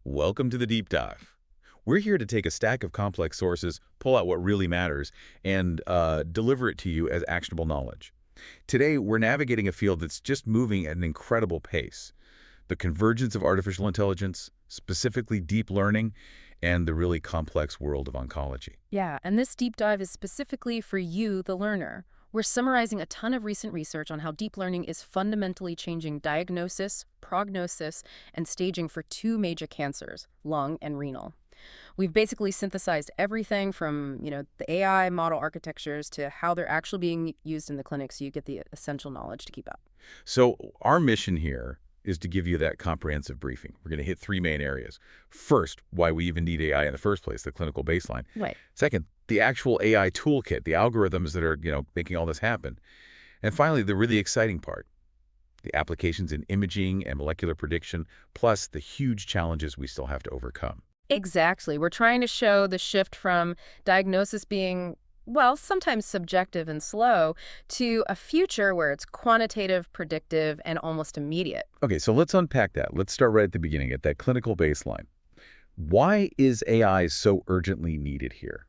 Welcome to the deep dive. We're here to take a stack of complex sources, pull out what really matters, and deliver it to you as actionable knowledge. Today, we're navigating a field that's just moving at an incredible pace. The convergence of artificial intelligence, specifically deep learning, and the really complex world of oncology. Yeah, and this deep dive is specifically for you, the learner. We're summarizing a ton of recent research on how deep learning is fundamentally changing diagnosis, prognosis, and staging for two major cancers, lung and renal. We've basically synthesized everything from, the AI model architectures to how they're actually being used in the clinic so you get the essential knowledge to keep up. So our mission here is to give you that comprehensive briefing. We're going to hit three main areas. First, why we even need AI in the first place, the clinical baseline. Right. Second, the actual AI toolkit, the algorithms that are, making all this happen. And finally, the really exciting part, the applications in imaging and molecular prediction, plus the huge challenges we still have to overcome. Exactly. We're trying to show the shift from diagnosis being, well, sometimes subjective and slow, to a future where it's quantitative, predictive, and almost immediate. Okay, so let's unpack that. Let's start right at the beginning, at that clinical baseline. Why is AI so urgently needed here?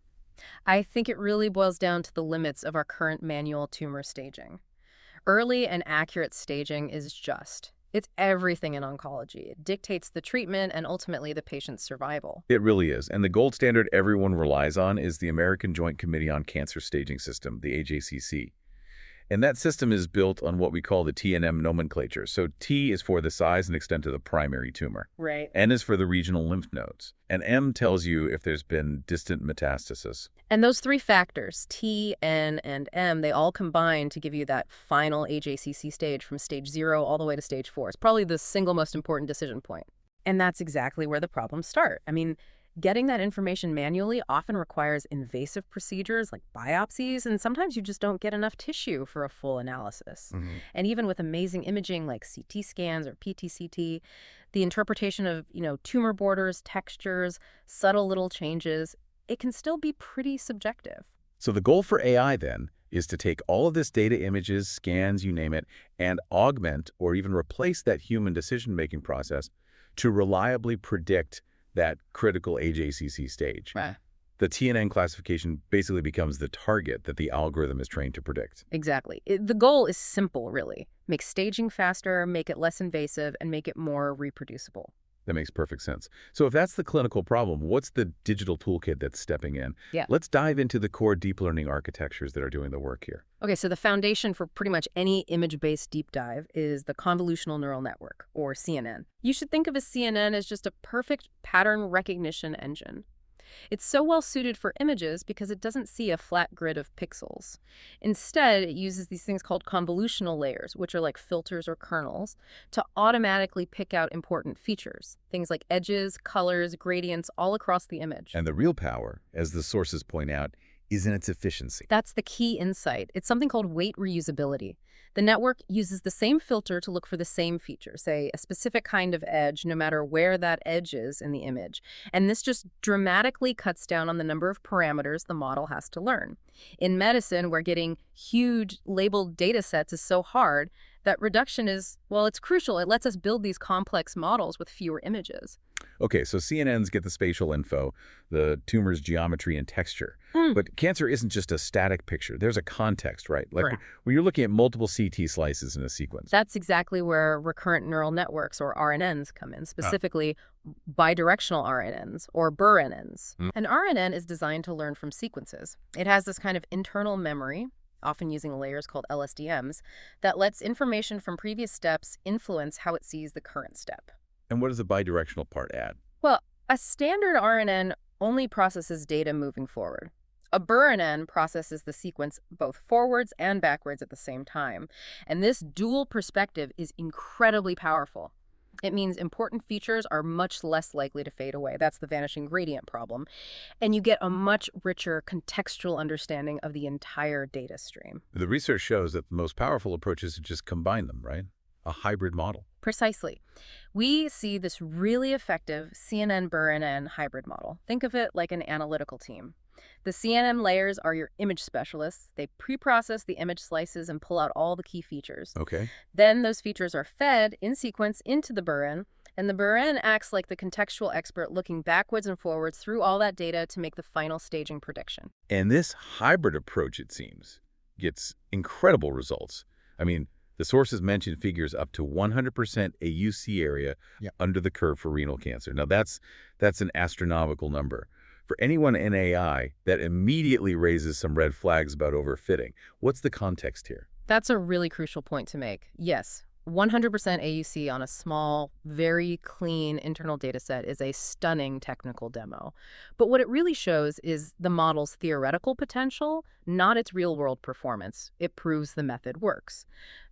I think it really boils down to the limits of our current manual tumor staging. Early and accurate staging is it's everything in oncology. It dictates the treatment and ultimately the patient's survival. It really is. And the gold standard everyone relies on is the American Joint Committee on Cancer Staging System, the AJCC. And that system is built on what we call the TNM nomenclature. So T is for the size and extent of the primary tumor. Right. N is for the regional lymph nodes. And M tells you if there's been distant metastasis. And those three factors, T, N, and M, they all combine to give you that final AJCC stage from stage 0 all the way to stage 4. It's probably the single most important decision point. And that's exactly where the problems start. Getting that information manually often requires invasive procedures like biopsies, and sometimes you just don't get enough tissue for a full analysis. And even with amazing imaging like CT scans or PT-CT, the interpretation of, tumor borders, textures, subtle little changes, it can still be pretty subjective. So the goal for AI then is to take all of this data, images, scans, you name it, and augment or even replace that human decision-making process to reliably predict that critical AJCC stage. Right. The TNN classification basically becomes the target that the algorithm is trained to predict. Exactly. The goal is simple, really. Make staging faster, make it less invasive, and make it more reproducible. That makes perfect sense. So if that's the clinical problem, what's the digital toolkit that's stepping in? Yeah. Let's dive into the core deep learning architectures that are doing the work here. Okay, so the foundation for pretty much any image-based deep dive is the Convolutional Neural Network, or CNN. You should think of a CNN as just a perfect pattern recognition engine. It's so well suited for images because it doesn't see a flat grid of pixels. Instead, it uses these things called convolutional layers, which are like filters or kernels, to automatically pick out important features. Things like edges, colors, gradients, all across the image. And the real power, as the sources point out, is in its efficiency. That's the key insight. It's something called weight reusability. The network uses the same filter to look for the same feature, say a specific kind of edge, no matter where that edge is in the image. And this just dramatically cuts down on the number of parameters the model has to learn. In medicine, where getting huge labeled data sets is so hard, that reduction is, well, it's crucial. It lets us build these complex models with fewer images. Okay, so CNNs get the spatial info, the tumor's geometry and texture. But cancer isn't just a static picture. There's a context, right? Like Correct. when you're looking at multiple CT slices in a sequence. That's exactly where recurrent neural networks, or RNNs, come in, specifically bidirectional RNNs, or BNNMs. An RNN is designed to learn from sequences. It has this kind of internal memory, often using layers called LSDMs, that lets information from previous steps influence how it sees the current step. And what does the bidirectional part add? Well, a standard RNN only processes data moving forward. A BNNM processes the sequence both forwards and backwards at the same time. And this dual perspective is incredibly powerful. It means important features are much less likely to fade away. That's the vanishing gradient problem. And you get a much richer contextual understanding of the entire data stream. The research shows that the most powerful approach is to just combine them, right? A hybrid model. Precisely. We see this really effective CNN-BNN hybrid model. Think of it like an analytical team. The CNN layers are your image specialists. They pre-process the image slices and pull out all the key features. Okay. Then those features are fed in sequence into the BNN, And the BNNM acts like the contextual expert looking backwards and forwards through all that data to make the final staging prediction. And this hybrid approach, it seems, gets incredible results. I mean, the sources mentioned figures up to 100% AUC area under the curve for renal cancer. Now, that's an astronomical number. For anyone in AI, that immediately raises some red flags about overfitting. What's the context here? That's a really crucial point to make. Yes, 100% AUC on a small, very clean internal dataset is a stunning technical demo. But what it really shows is the model's theoretical potential, not its real-world performance. It proves the method works.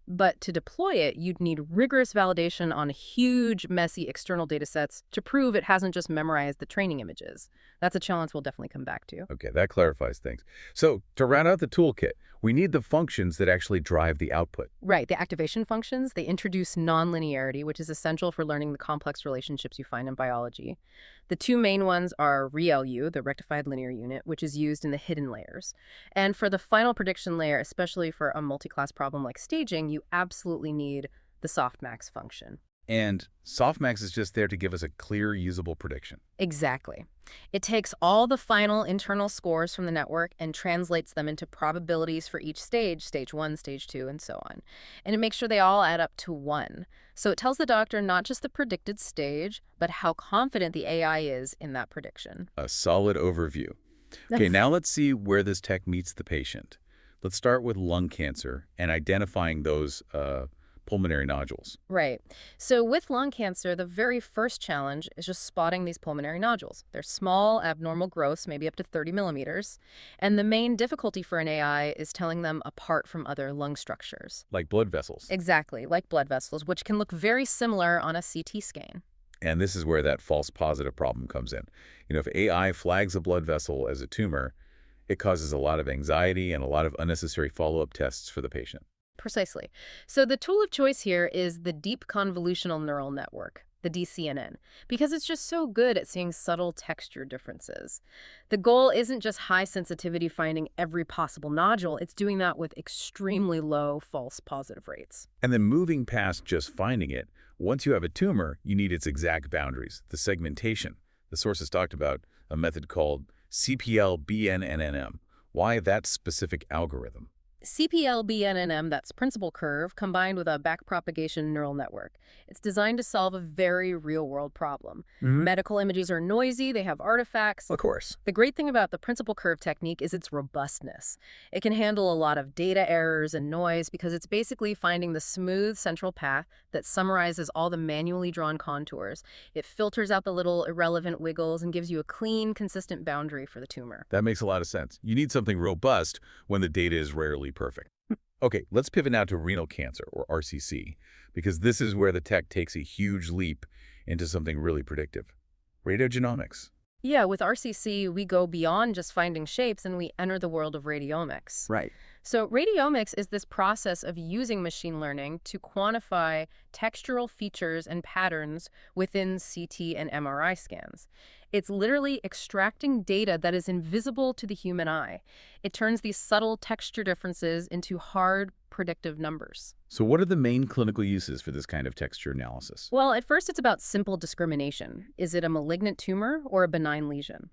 But to deploy it, you'd need rigorous validation on huge, messy external datasets to prove it hasn't just memorized the training images. That's a challenge we'll definitely come back to. Okay, that clarifies things. So to round out the toolkit, we need the functions that actually drive the output. Right, the activation functions, they introduce nonlinearity, which is essential for learning the complex relationships you find in biology. The two main ones are ReLU, the rectified linear unit, which is used in the hidden layers. And for the final prediction layer, especially for a multi-class problem like staging, you absolutely need the softmax function. And softmax is just there to give us a clear, usable prediction. Exactly. It takes all the final internal scores from the network and translates them into probabilities for each stage, stage 1, stage 2, and so on. And it makes sure they all add up to 1. So it tells the doctor not just the predicted stage, but how confident the AI is in that prediction. A solid overview. Okay, now let's see where this tech meets the patient. Let's start with lung cancer and identifying those pulmonary nodules. Right. So with lung cancer, the very first challenge is just spotting these pulmonary nodules. They're small, abnormal growths, maybe up to 30 millimeters. And the main difficulty for an AI is telling them apart from other lung structures. Like blood vessels. Exactly, like blood vessels, which can look very similar on a CT scan. And this is where that false positive problem comes in. You know, if AI flags a blood vessel as a tumor, it causes a lot of anxiety and a lot of unnecessary follow-up tests for the patient. Precisely. So the tool of choice here is the Deep Convolutional Neural Network, the DCNN, because it's just so good at seeing subtle texture differences. The goal isn't just high sensitivity finding every possible nodule, it's doing that with extremely low false positive rates. And then moving past just finding it, once you have a tumor, you need its exact boundaries, the segmentation. The sources talked about a method called CPL-BNNM. Why that specific algorithm? CPL-BNNM, that's principal curve, combined with a backpropagation neural network. It's designed to solve a very real-world problem. Medical images are noisy, they have artifacts. Of course. The great thing about the principal curve technique is its robustness. It can handle a lot of data errors and noise because it's basically finding the smooth central path that summarizes all the manually drawn contours. It filters out the little irrelevant wiggles and gives you a clean, consistent boundary for the tumor. That makes a lot of sense. You need something robust when the data is rarely perfect. Okay, let's pivot now to renal cancer, or RCC, because this is where the tech takes a huge leap into something really predictive. Radiogenomics. Yeah, with RCC, we go beyond just finding shapes and we enter the world of radiomics. Right. So radiomics is this process of using machine learning to quantify textural features and patterns within CT and MRI scans. It's literally extracting data that is invisible to the human eye. It turns these subtle texture differences into hard, predictive numbers. So what are the main clinical uses for this kind of texture analysis? Well, at first it's about simple discrimination. Is it a malignant tumor or a benign lesion?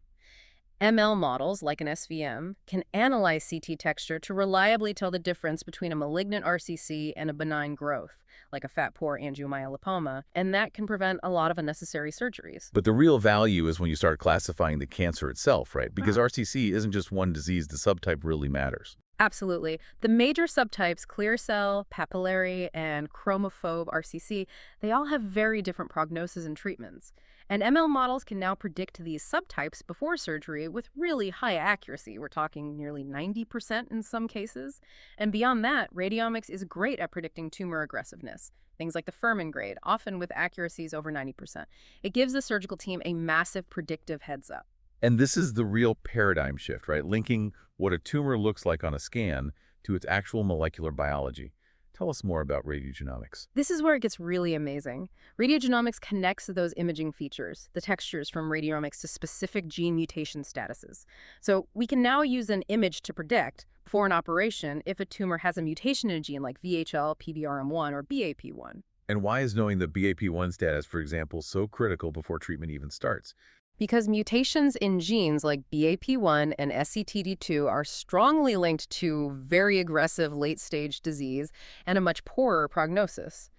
ML models, like an SVM, can analyze CT texture to reliably tell the difference between a malignant RCC and a benign growth, like a fat poor angiomyolipoma, and that can prevent a lot of unnecessary surgeries. But the real value is when you start classifying the cancer itself, right? Because RCC isn't just one disease, the subtype really matters. Absolutely. The major subtypes, clear cell, papillary, and chromophobe RCC, they all have very different prognoses and treatments. And ML models can now predict these subtypes before surgery with really high accuracy. We're talking nearly 90% in some cases. And beyond that, radiomics is great at predicting tumor aggressiveness. Things like the Furman grade, often with accuracies over 90%. It gives the surgical team a massive predictive heads up. And this is the real paradigm shift, right? Linking what a tumor looks like on a scan to its actual molecular biology. Tell us more about radiogenomics. This is where it gets really amazing. Radiogenomics connects those imaging features, the textures from radiomics, to specific gene mutation statuses. So we can now use an image to predict, before an operation, if a tumor has a mutation in a gene like VHL, PBRM1, or BAP1. And why is knowing the BAP1 status, for example, so critical before treatment even starts? Because mutations in genes like BAP1 and SETD2 are strongly linked to very aggressive late-stage disease and a much poorer prognosis.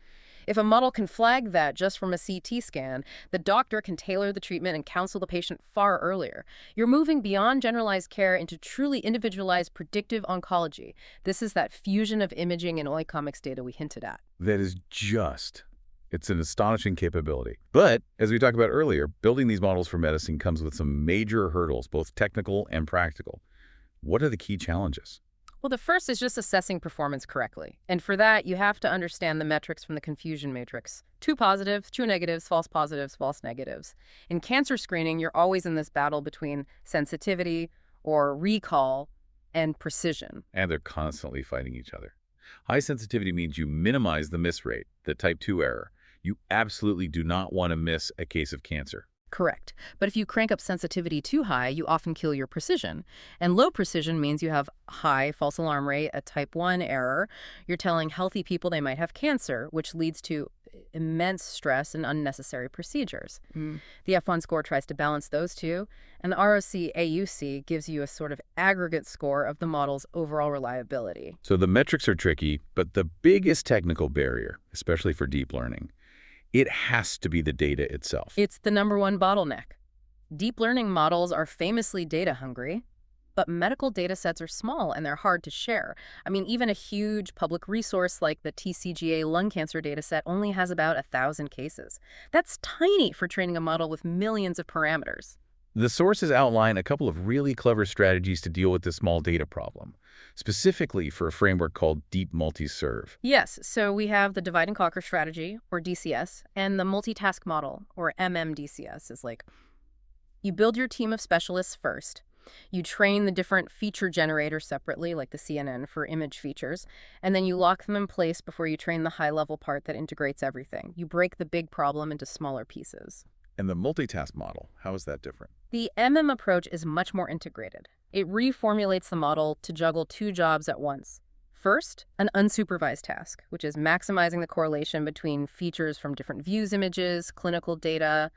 If a model can flag that just from a CT scan, the doctor can tailor the treatment and counsel the patient far earlier. You're moving beyond generalized care into truly individualized predictive oncology. This is that fusion of imaging and oikomics data we hinted at. That is it's an astonishing capability. But, as we talked about earlier, building these models for medicine comes with some major hurdles, both technical and practical. What are the key challenges? Well, the first is just assessing performance correctly. And for that, you have to understand the metrics from the confusion matrix. True positives, true negatives, false negatives. In cancer screening, you're always in this battle between sensitivity or recall and precision. And they're constantly fighting each other. High sensitivity means you minimize the miss rate, the type 2 error. You absolutely do not want to miss a case of cancer. Correct. But if you crank up sensitivity too high, you often kill your precision. And low precision means you have high false alarm rate, a type 1 error. You're telling healthy people they might have cancer, which leads to immense stress and unnecessary procedures. The F1 score tries to balance those two, and ROC-AUC gives you a sort of aggregate score of the model's overall reliability. So the metrics are tricky, but the biggest technical barrier, especially for deep learning, it has to be the data itself. It's the #1 bottleneck. Deep learning models are famously data hungry, but medical data sets are small and they're hard to share. I mean, even a huge public resource like the TCGA lung cancer dataset only has about 1,000 cases. That's tiny for training a model with millions of parameters. The sources outline a couple of really clever strategies to deal with this small data problem, specifically for a framework called DeepMultiSurv. Yes, so we have the divide and conquer strategy, or DCS, and the multitask model, or MMDCS, is like, you build your team of specialists first. You train the different feature generators separately, like the CNN for image features, and then you lock them in place before you train the high-level part that integrates everything. You break the big problem into smaller pieces. And the multitask model, how is that different? The MM approach is much more integrated. It reformulates the model to juggle two jobs at once. First, an unsupervised task, which is maximizing the correlation between features from different views images, clinical data,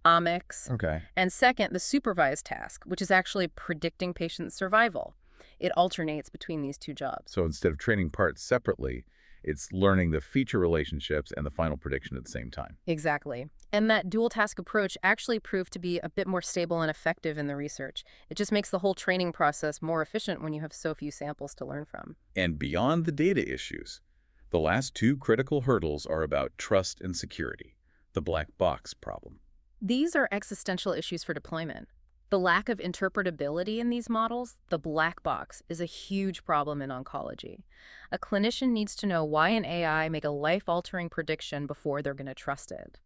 omics. Okay. And second, the supervised task, which is actually predicting patient survival. It alternates between these two jobs. So instead of training parts separately, it's learning the feature relationships and the final prediction at the same time. Exactly. And that dual task approach actually proved to be a bit more stable and effective in the research. It just makes the whole training process more efficient when you have so few samples to learn from. And beyond the data issues, the last two critical hurdles are about trust and security, the black box problem. These are existential issues for deployment. The lack of interpretability in these models, the black box, is a huge problem in oncology. A clinician needs to know why an AI make a life-altering prediction before they're going to trust it.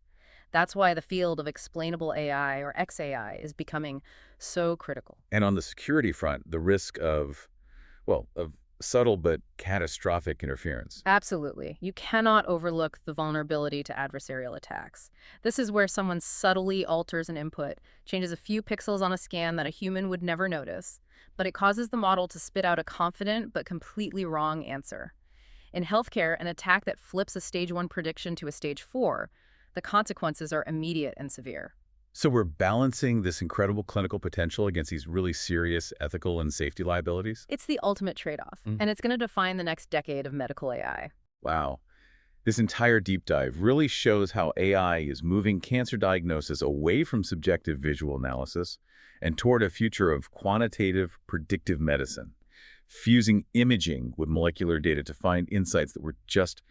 That's why the field of explainable AI, or XAI, is becoming so critical. And on the security front, the risk of subtle but catastrophic interference. Absolutely. You cannot overlook the vulnerability to adversarial attacks. This is where someone subtly alters an input, changes a few pixels on a scan that a human would never notice, but it causes the model to spit out a confident but completely wrong answer. In healthcare, an attack that flips a stage 1 prediction to a stage 4, the consequences are immediate and severe. So we're balancing this incredible clinical potential against these really serious ethical and safety liabilities? It's the ultimate trade-off, and it's going to define the next decade of medical AI. Wow. This entire deep dive really shows how AI is moving cancer diagnosis away from subjective visual analysis and toward a future of quantitative predictive medicine, fusing imaging with molecular data to find insights that were just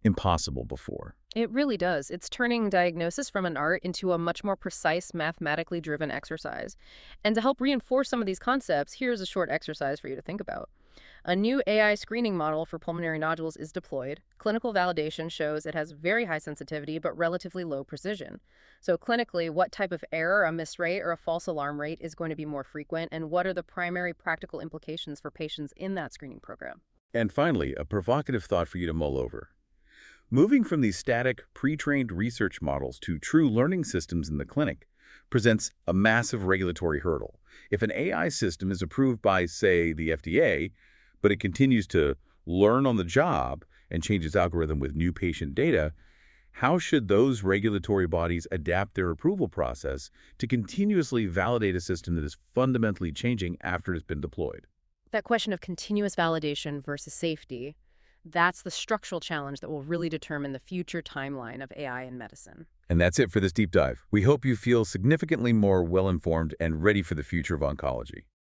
impossible before. It really does. It's turning diagnosis from an art into a much more precise, mathematically driven exercise. And to help reinforce some of these concepts, here's a short exercise for you to think about. A new AI screening model for pulmonary nodules is deployed. Clinical validation shows it has very high sensitivity but relatively low precision. So clinically, what type of error, a miss rate, or a false alarm rate is going to be more frequent, and what are the primary practical implications for patients in that screening program? And finally, a provocative thought for you to mull over. Moving from these static, pre-trained research models to true learning systems in the clinic presents a massive regulatory hurdle. If an AI system is approved by, say, the FDA, but it continues to learn on the job and changes algorithm with new patient data, How should those regulatory bodies adapt their approval process to continuously validate a system that is fundamentally changing after it's been deployed? That question of continuous validation versus safety, that's the structural challenge that will really determine the future timeline of AI in medicine. And that's it for this deep dive. We hope you feel significantly more well-informed and ready for the future of oncology.